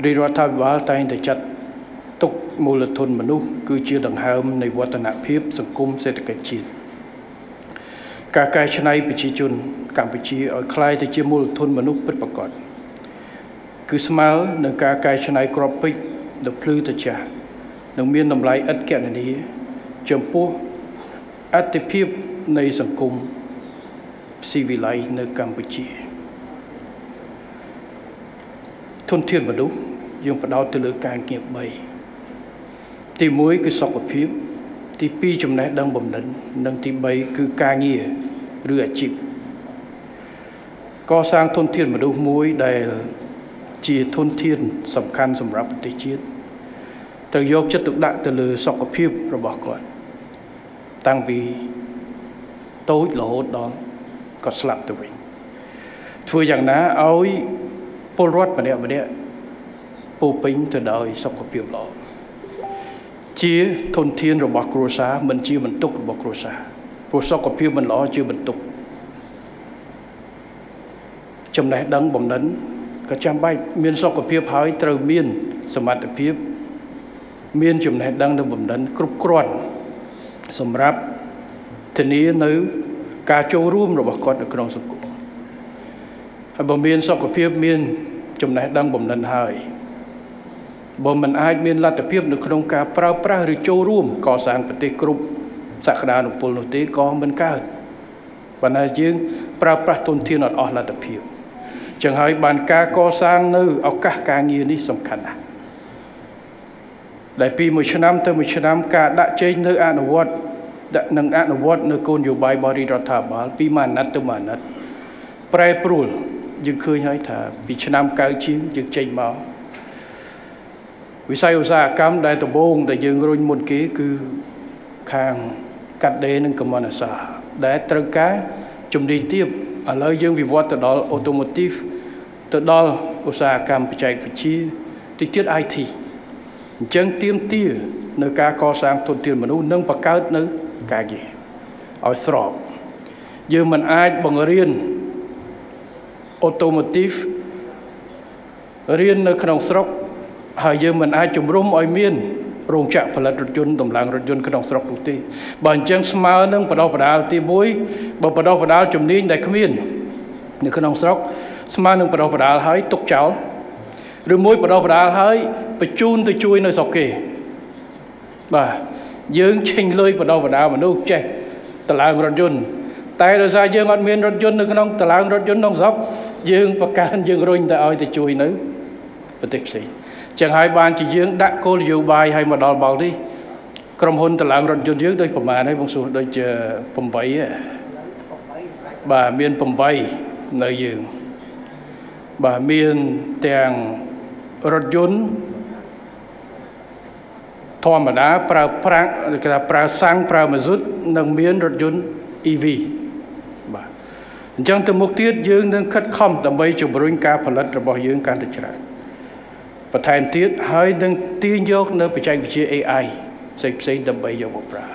រាជរដ្ឋាភិបាលតែងតែចាត់ទុកមូលធនមនុស្សគឺជាដង្ហើមនៃវឌ្ឍនភាពសង្គមសេដ្ឋកិច្ចជាតិការកែច្នៃប្រជាជនកម្ពុជាឲ្យคล้ายទៅជាមូលធនមនុស្សពិតប្រាកដគឺស្មើនឹងការកែច្នៃក្របពេជ្រដ៏ភ្លឺត្រជាក់និងមានតម្លៃឥតគណនាចំពោះអត្ថិភាពនៃសង្គមស៊ីវិល័យនៅកម្ពុជាធនធានមនុស្សយើងផ្ដោតទៅលើការងារ3ទី1គឺសុខភាពទី2ចំណេះដឹងបំណិននិងទី3គឺការងារឬអាជីពកសាងធនធានមនុស្សមួយដែលជាធនធានសំខាន់សម្រាប់ប្រទេសជាតិត្រូវយកចិត្តទុកដាក់ទៅលើសុខភាពរបស់គាត់តាំងពីតូចរហូតដល់គាត់ស្លាប់ទៅវិញធ្វើយ៉ាងណាឲ្យពលរដ្ឋម្នាក់ពោពេញទៅដោយសុខភាពល្អជាធនធានរបស់គ្រួសារមិនជាបន្ទុករបស់គ្រួសារព្រោះសុខភាពមិនល្អជាបន្ទុកចំណេះដឹងបំណិនក៏ចាំបាច់មានសុខភាពហើយត្រូវមានសមត្ថភាពមានចំណេះដឹងនិងបំណិនគ្រប់គ្រាន់សម្រាប់ធានានៅការចូលរួមរបស់គាត់នៅក្នុងសង្គមហើយបើមានសុខភាពមានចំណេះដឹងបំណិនហើយបើមិនអាចមានលទ្ធភាពនៅក្នុងការប្រើប្រាស់ឬចូលរួមកសាងប្រទេសគ្រប់សក្តានុពលនោះទេក៏មិនកើតប៉ុន្តែយើងប្រើប្រាស់ទុនធានអត់អស់លទ្ធភាពចឹងហើយបានការកសាងនៅឱកាសការងារនេះសំខាន់ណាស់ដែលពីមួយឆ្នាំទៅមួយឆ្នាំការដាក់ចេញនៅអនុវត្តនៅគោលនយោបាយបរិរដ្ឋាភិបាលពីមួយអាណត្តិទៅមួយអាណត្តិប្រែប្រួលយើងឃើញហើយថាពីឆ្នាំ90ជាងយើងចេញមកវិស័យឧស្សាហកម្មដែលដំបូងដែលយើងរុញមុនគេគឺខាងកាត់ដេរនិងកម្មន្តសាស្ត្រដែលត្រូវការជំនាញទាបឥឡូវយើងវិវត្តទៅដល់ automotive ទៅដល់ឧស្សាហកម្មបច្ចេកវិទ្យាទីទៀត IT អញ្ចឹងទាមទារនៅការកសាងធនធានមនុស្សនិងបង្កើតនៅការងារឲ្យស្របយើងមិនអាចបង្រៀន automotive រៀននៅក្នុងស្រុកហើយយើងមិនអាចជំរុំឲ្យមានរោងចក្រផលិតរថយន្តតម្លើងរថយន្តក្នុងស្រុកនោះទេបើអញ្ចឹងស្មើនឹងបដោះបដាលទី1បើបដោះបដាលជំនាញដែលគ្មាននៅក្នុងស្រុកស្មើនឹងបដោះបដាលហើយទុកចោលឬមួយបដោះបដាលហើយបញ្ជូនទៅជួយនៅស្រុកគេបាទយើងឆេញលុយបដោះបដាលមនុស្សចេះតម្លើងរថយន្តតែដោយសារយើងអត់មានរថយន្តនៅក្នុងតម្លើងរថយន្តក្នុងស្រុកយើងបង្កើនយើងរុញទៅឲ្យទៅជួយនៅប្រទេសផ្សេងចឹងហើយបានជាយើងដាក់គោលនយោបាយឲ្យមកដល់បល់នេះក្រុមហ៊ុនតម្លើងរថយន្តយើងដូចប្រមាណហើយបងសួរដូចជា8បាទមាន8នៅយើងបាទមានទាំងរថយន្តធម្មតាប្រើប្រាំងគេថាប្រើសាំងប្រើម៉ាស៊ូតនិងមានរថយន្ត EV បាទអញ្ចឹងទៅមុខទៀតយើងនឹងខិតខំដើម្បីជំរុញការផលិតរបស់យើងកាន់តែច្រើនបន្ថែមទៀតហើយនឹងទាញយកនៅបច្ចេកវិទ្យា AI ផ្សេងដើម្បីយកមកប្រើ